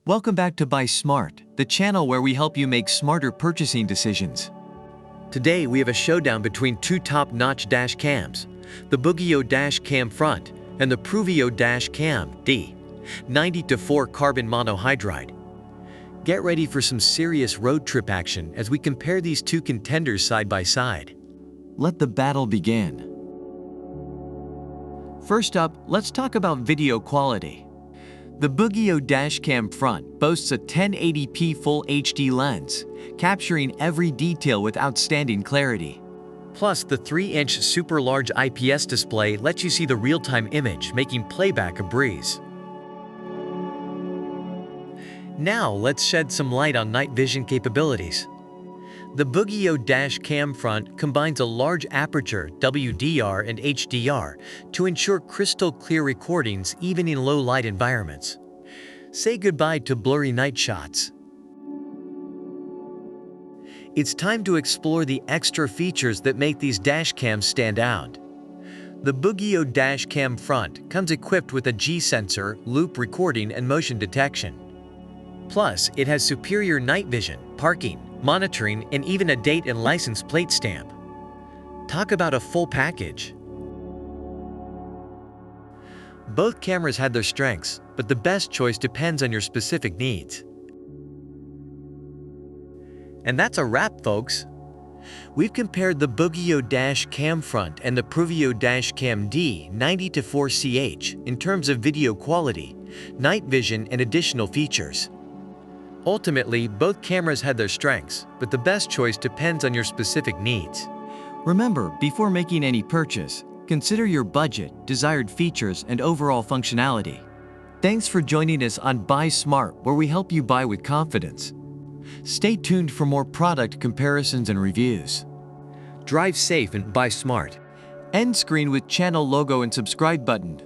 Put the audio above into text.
Welcome back to Buy Smart, the channel where we help you make smarter purchasing decisions. Today we have a showdown between two top-notch dash cams, the BOOGIIO Dash Cam Front and the PRUVEEO Dash Cam D 1080Px4 carbon monohydride. Get ready for some serious road trip action as we compare these two contenders side by side. Let the battle begin. First up, let's talk about video quality. The BOOGIIO Dash Cam Front boasts a 1080p Full HD lens, capturing every detail with outstanding clarity. Plus, the 3-inch super large IPS display lets you see the real-time image, making playback a breeze. Now, let's shed some light on night vision capabilities. The BOOGIIO Dash Cam Front combines a large aperture WDR and HDR to ensure crystal clear recordings even in low-light environments. Say goodbye to blurry night shots. It's time to explore the extra features that make these dash cams stand out. The BOOGIIO Dash Cam Front comes equipped with a G-sensor, loop recording, and motion detection. Plus, it has superior night vision, parking, monitoring, and even a date and license plate stamp. Talk about a full package. Both cameras had their strengths, but the best choice depends on your specific needs. And that's a wrap, folks. We've compared the BOOGIIO Dash Cam Front and the PRUVEEO Dash Cam D 1080Px4 in terms of video quality, night vision, and additional features. Ultimately, both cameras had their strengths, but the best choice depends on your specific needs. Remember, before making any purchase, consider your budget, desired features, and overall functionality. Thanks for joining us on Buy Smart, where we help you buy with confidence. Stay tuned for more product comparisons and reviews. Drive safe and buy smart. End screen with channel logo and subscribe button.